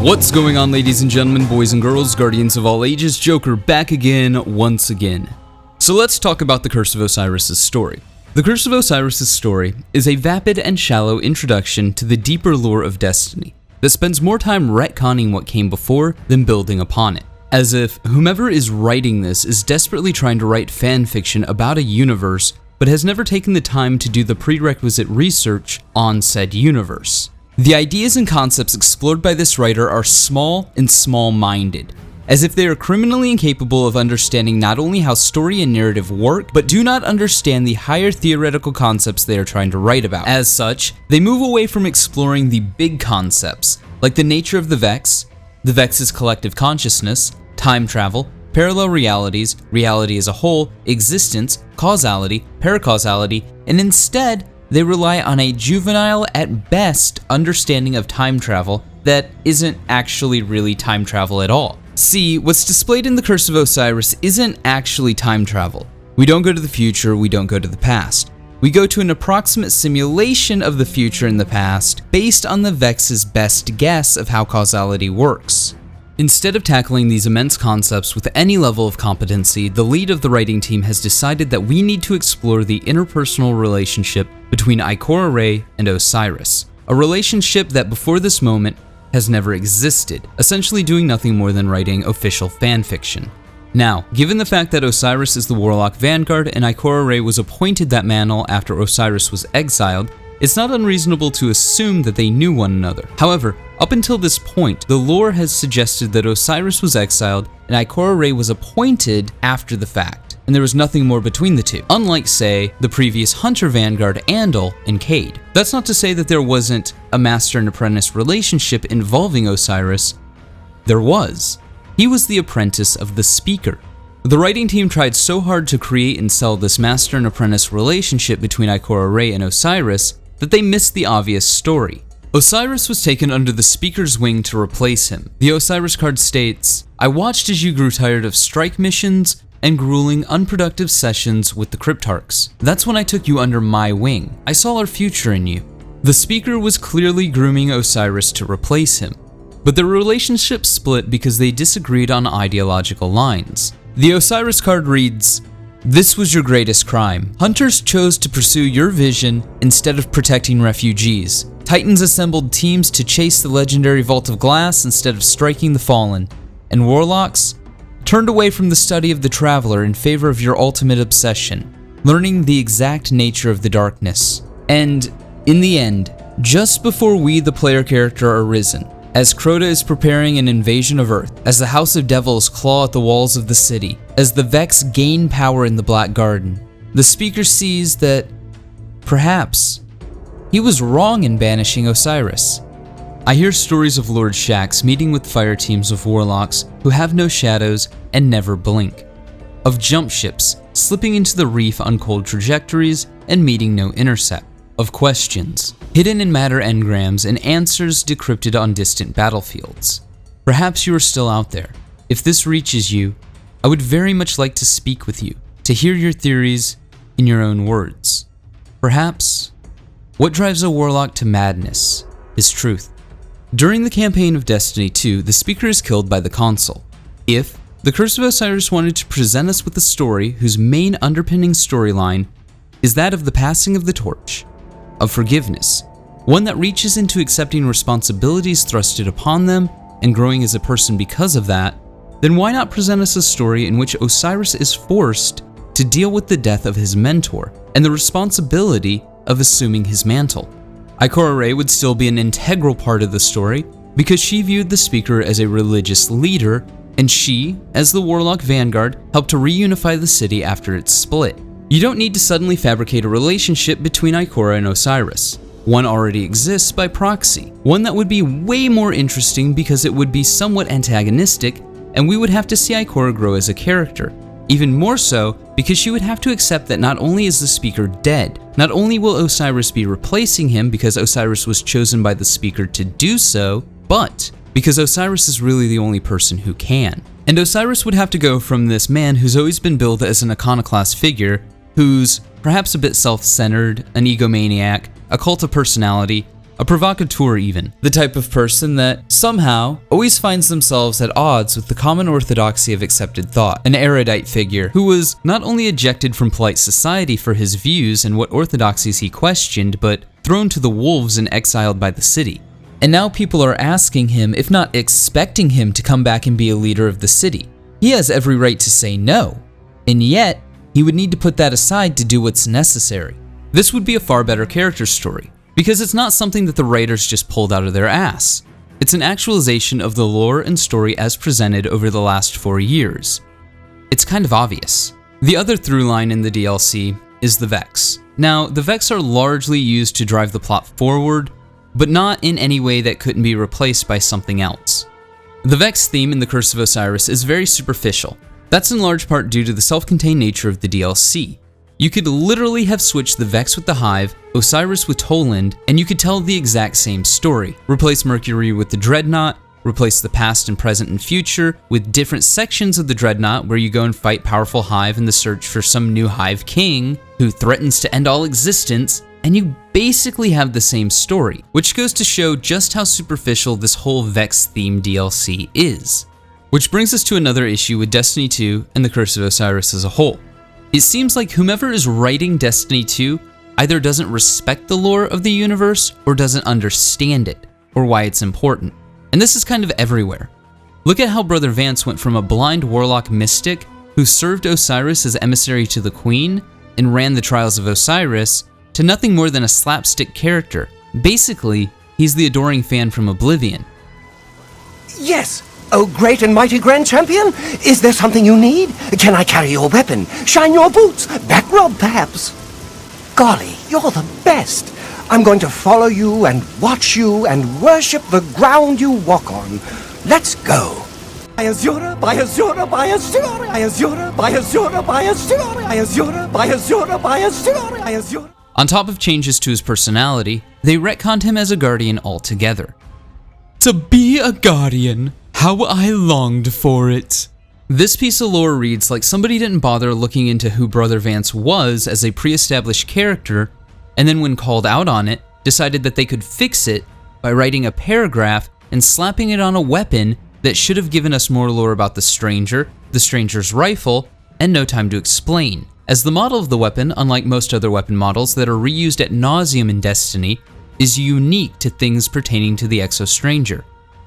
What's going on, ladies and gentlemen, boys and girls, guardians of all ages, Joker back again, once again. So let's talk about the Curse of Osiris' story. The Curse of Osiris' story is a vapid and shallow introduction to the deeper lore of Destiny that spends more time retconning what came before than building upon it. As if whomever is writing this is desperately trying to write fanfiction about a universe, but has never taken the time to do the prerequisite research on said universe. The ideas and concepts explored by this writer are small and small-minded, as if they are criminally incapable of understanding not only how story and narrative work, but do not understand the higher theoretical concepts they are trying to write about. As such, they move away from exploring the big concepts, like the nature of the Vex's collective consciousness, time travel, parallel realities, reality as a whole, existence, causality, paracausality, and instead, they rely on a juvenile at best understanding of time travel that isn't actually really time travel at all. See, what's displayed in the Curse of Osiris isn't actually time travel. We don't go to the future, we don't go to the past. We go to an approximate simulation of the future and the past based on the Vex's best guess of how causality works. Instead of tackling these immense concepts with any level of competency, the lead of the writing team has decided that we need to explore the interpersonal relationship between Ikora Rey and Osiris, a relationship that before this moment has never existed, essentially doing nothing more than writing official fanfiction. Now, given the fact that Osiris is the Warlock Vanguard and Ikora Rey was appointed that mantle after Osiris was exiled, it's not unreasonable to assume that they knew one another. However, up until this point, the lore has suggested that Osiris was exiled and Ikora Rey was appointed after the fact, and there was nothing more between the two, unlike, say, the previous Hunter Vanguard Andal and Cade. That's not to say that there wasn't a master and apprentice relationship involving Osiris. There was. He was the apprentice of the Speaker. The writing team tried so hard to create and sell this master and apprentice relationship between Ikora Rey and Osiris that they missed the obvious story. Osiris was taken under the Speaker's wing to replace him. The Osiris card states, "I watched as you grew tired of strike missions and grueling, unproductive sessions with the Cryptarchs. That's when I took you under my wing. I saw our future in you." The Speaker was clearly grooming Osiris to replace him, but their relationship split because they disagreed on ideological lines. The Osiris card reads, "This was your greatest crime. Hunters chose to pursue your vision instead of protecting refugees. Titans assembled teams to chase the legendary Vault of Glass instead of striking the Fallen. And Warlocks turned away from the study of the Traveler in favor of your ultimate obsession, learning the exact nature of the darkness. And, in the end, just before we, the player character, are risen, as Crota is preparing an invasion of Earth, as the House of Devils claw at the walls of the city, as the Vex gain power in the Black Garden, the Speaker sees that, perhaps, he was wrong in banishing Osiris. I hear stories of Lord Shaxx meeting with fire teams of warlocks who have no shadows and never blink, of jump ships slipping into the reef on cold trajectories and meeting no intercept, of questions hidden in matter engrams and answers decrypted on distant battlefields. Perhaps you are still out there. If this reaches you, I would very much like to speak with you, to hear your theories in your own words. Perhaps what drives a warlock to madness is truth." During the campaign of Destiny 2, the Speaker is killed by the Consul. If the Curse of Osiris wanted to present us with a story whose main underpinning storyline is that of the passing of the torch, of forgiveness, one that reaches into accepting responsibilities thrusted upon them and growing as a person because of that, then why not present us a story in which Osiris is forced to deal with the death of his mentor and the responsibility of assuming his mantle? Ikora Rey would still be an integral part of the story because she viewed the Speaker as a religious leader, and she, as the Warlock Vanguard, helped to reunify the city after its split. You don't need to suddenly fabricate a relationship between Ikora and Osiris. One already exists by proxy, one that would be way more interesting because it would be somewhat antagonistic, and we would have to see Ikora grow as a character. Even more so, because she would have to accept that not only is the Speaker dead, not only will Osiris be replacing him because Osiris was chosen by the Speaker to do so, but because Osiris is really the only person who can. And Osiris would have to go from this man who's always been billed as an iconoclast figure, who's perhaps a bit self-centered, an egomaniac, a cult of personality, a provocateur even, the type of person that somehow always finds themselves at odds with the common orthodoxy of accepted thought, an erudite figure who was not only ejected from polite society for his views and what orthodoxies he questioned, but thrown to the wolves and exiled by the city. And now people are asking him, if not expecting him, to come back and be a leader of the city. He has every right to say no, and yet he would need to put that aside to do what's necessary. This would be a far better character story, because it's not something that the writers just pulled out of their ass. It's an actualization of the lore and story as presented over the last 4 years. It's kind of obvious. The other through line in the DLC is the Vex. Now, the Vex are largely used to drive the plot forward, but not in any way that couldn't be replaced by something else. The Vex theme in the Curse of Osiris is very superficial. That's in large part due to the self-contained nature of the DLC. You could literally have switched the Vex with the Hive, Osiris with Toland, and you could tell the exact same story. Replace Mercury with the Dreadnought, replace the past and present and future with different sections of the Dreadnought where you go and fight powerful Hive in the search for some new Hive king who threatens to end all existence, and you basically have the same story, which goes to show just how superficial this whole Vex-themed DLC is. Which brings us to another issue with Destiny 2 and the Curse of Osiris as a whole. It seems like whomever is writing Destiny 2 either doesn't respect the lore of the universe or doesn't understand it, or why it's important. And this is kind of everywhere. Look at how Brother Vance went from a blind warlock mystic who served Osiris as emissary to the Queen and ran the trials of Osiris to nothing more than a slapstick character. Basically, he's the adoring fan from Oblivion. Yes! Oh, great and mighty Grand Champion! Is there something you need? Can I carry your weapon? Shine your boots? Back rub, perhaps? Golly, you're the best! I'm going to follow you and watch you and worship the ground you walk on. Let's go! By Azura, by Azura, by Azura, by Azura, by Azura, by Azura, by Azura, by Azura, by Azura, by Azura. On top of changes to his personality, they retconned him as a Guardian altogether. To be a Guardian! How I longed for it. This piece of lore reads like somebody didn't bother looking into who Brother Vance was as a pre-established character, and then when called out on it, decided that they could fix it by writing a paragraph and slapping it on a weapon that should have given us more lore about the Stranger's rifle, and no time to explain. As the model of the weapon, unlike most other weapon models that are reused ad nauseum in Destiny, is unique to things pertaining to the Exo-Stranger.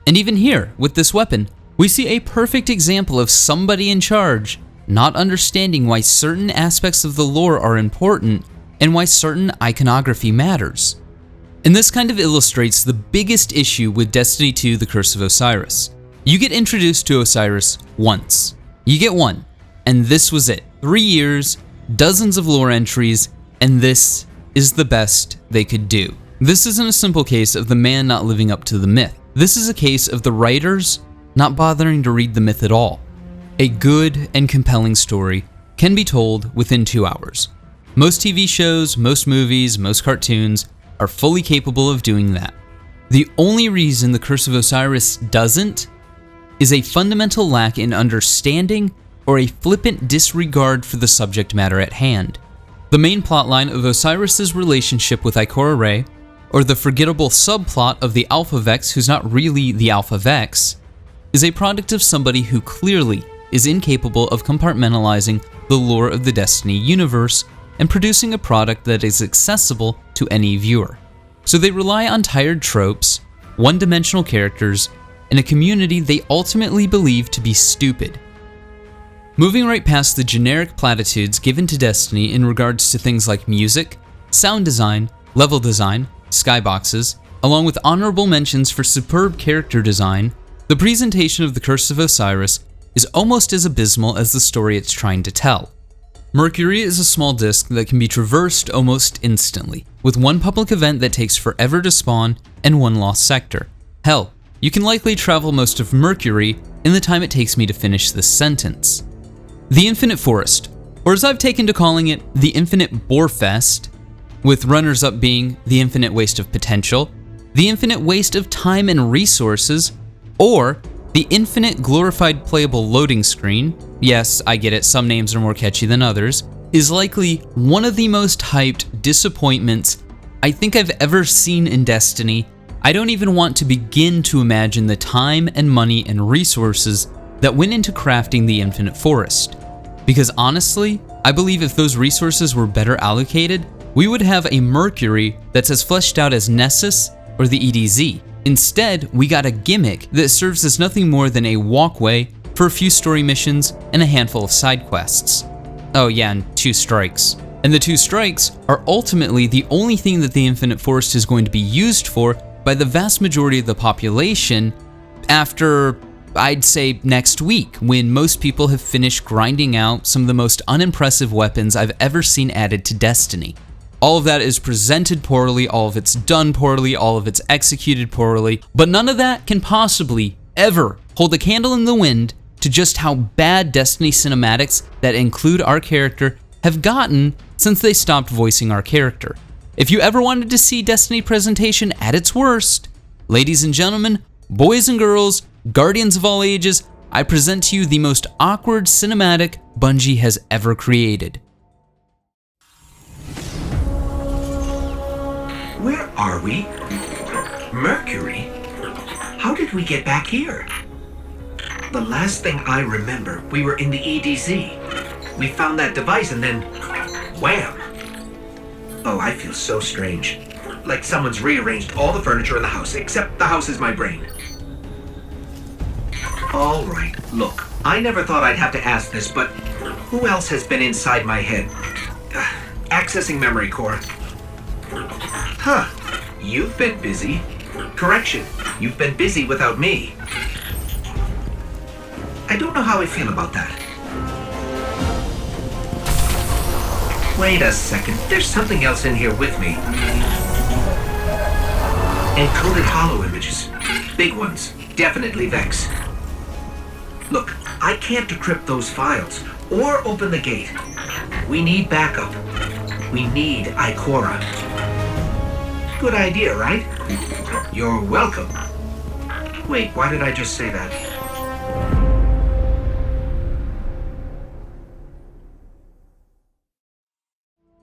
And even here, with this weapon, we see a perfect example of somebody in charge not understanding why certain aspects of the lore are important and why certain iconography matters. And this kind of illustrates the biggest issue with Destiny 2: The Curse of Osiris. You get introduced to Osiris once. You get one, and this was it. 3 years, dozens of lore entries, and this is the best they could do. This isn't a simple case of the man not living up to the myth. This is a case of the writers not bothering to read the myth at all. A good and compelling story can be told within 2 hours. Most TV shows, most movies, most cartoons are fully capable of doing that. The only reason The Curse of Osiris doesn't is a fundamental lack in understanding or a flippant disregard for the subject matter at hand. The main plotline of Osiris's relationship with Ikora Rey, or the forgettable subplot of the Alpha Vex who's not really the Alpha Vex, is a product of somebody who clearly is incapable of compartmentalizing the lore of the Destiny universe and producing a product that is accessible to any viewer. So they rely on tired tropes, one-dimensional characters, and a community they ultimately believe to be stupid. Moving right past the generic platitudes given to Destiny in regards to things like music, sound design, level design, skyboxes, along with honorable mentions for superb character design, the presentation of The Curse of Osiris is almost as abysmal as the story it's trying to tell. Mercury is a small disk that can be traversed almost instantly, with one public event that takes forever to spawn and one lost sector. Hell, you can likely travel most of Mercury in the time it takes me to finish this sentence. The Infinite Forest, or as I've taken to calling it, the Infinite Borefest, with runners-up being the Infinite Waste of Potential, the Infinite Waste of Time and Resources, or the Infinite Glorified Playable Loading Screen, yes, I get it, some names are more catchy than others, is likely one of the most hyped disappointments I think I've ever seen in Destiny, I don't even want to begin to imagine the time and money and resources that went into crafting the Infinite Forest. Because honestly, I believe if those resources were better allocated, we would have a Mercury that's as fleshed out as Nessus or the EDZ. Instead, we got a gimmick that serves as nothing more than a walkway for a few story missions and a handful of side quests. Oh yeah, and 2 strikes. And the 2 strikes are ultimately the only thing that the Infinite Forest is going to be used for by the vast majority of the population after, I'd say, next week, when most people have finished grinding out some of the most unimpressive weapons I've ever seen added to Destiny. All of that is presented poorly, all of it's done poorly, all of it's executed poorly, but none of that can possibly ever hold a candle in the wind to just how bad Destiny cinematics that include our character have gotten since they stopped voicing our character. If you ever wanted to see Destiny presentation at its worst, ladies and gentlemen, boys and girls, guardians of all ages, I present to you the most awkward cinematic Bungie has ever created. Where are we? Mercury? How did we get back here? The last thing I remember, we were in the EDZ. We found that device and then, wham! Oh, I feel so strange. Like someone's rearranged all the furniture in the house, except the house is my brain. All right, look, I never thought I'd have to ask this, but who else has been inside my head? Accessing memory core. Huh, you've been busy. Correction, you've been busy without me. I don't know how I feel about that. Wait a second, there's something else in here with me. Encoded holo images. Big ones, definitely Vex. Look, I can't decrypt those files, or open the gate. We need backup. We need Ikora. Good idea, right? You're welcome. Wait, why did I just say that?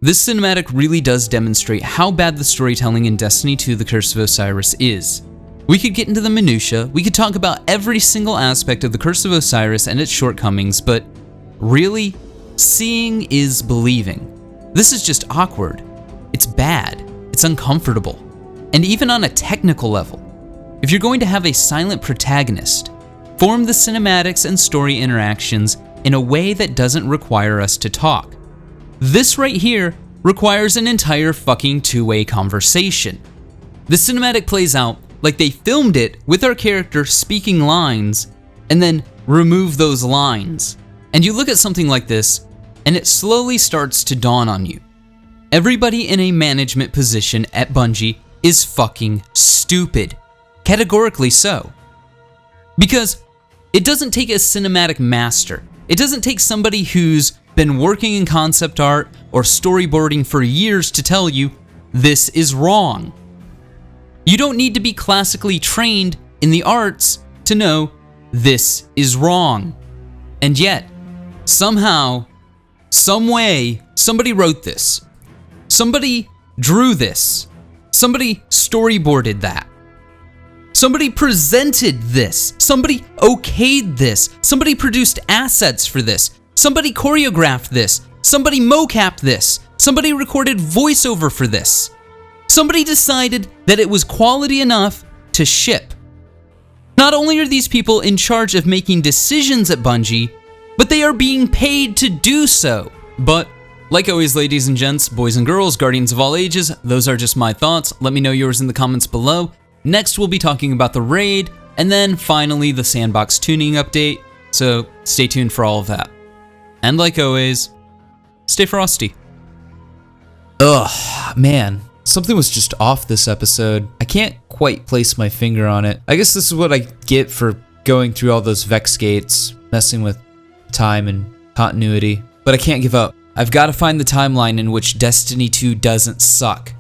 This cinematic really does demonstrate how bad the storytelling in Destiny 2: The Curse of Osiris is. We could get into the minutia, we could talk about every single aspect of the Curse of Osiris and its shortcomings, but really, seeing is believing. This is just awkward. It's bad. It's uncomfortable. And even on a technical level, if you're going to have a silent protagonist, form the cinematics and story interactions in a way that doesn't require us to talk. This right here requires an entire fucking two-way conversation. The cinematic plays out like they filmed it with our character speaking lines and then remove those lines. And you look at something like this, and it slowly starts to dawn on you. Everybody in a management position at Bungie is fucking stupid. Categorically so. Because it doesn't take a cinematic master. It doesn't take somebody who's been working in concept art or storyboarding for years to tell you this is wrong. You don't need to be classically trained in the arts to know this is wrong. And yet, somehow, some way, somebody wrote this. Somebody drew this. Somebody storyboarded that. Somebody presented this. Somebody okayed this. Somebody produced assets for this. Somebody choreographed this. Somebody mocapped this. Somebody recorded voiceover for this. Somebody decided that it was quality enough to ship. Not only are these people in charge of making decisions at Bungie, but they are being paid to do so. But, like always, ladies and gents, boys and girls, guardians of all ages, those are just my thoughts. Let me know yours in the comments below. Next, we'll be talking about the raid, and then finally the sandbox tuning update, so stay tuned for all of that. And like always, stay frosty. Ugh, man. Something was just off this episode. I can't quite place my finger on it. I guess this is what I get for going through all those Vex gates, messing with time and continuity. But I can't give up. I've got to find the timeline in which Destiny 2 doesn't suck.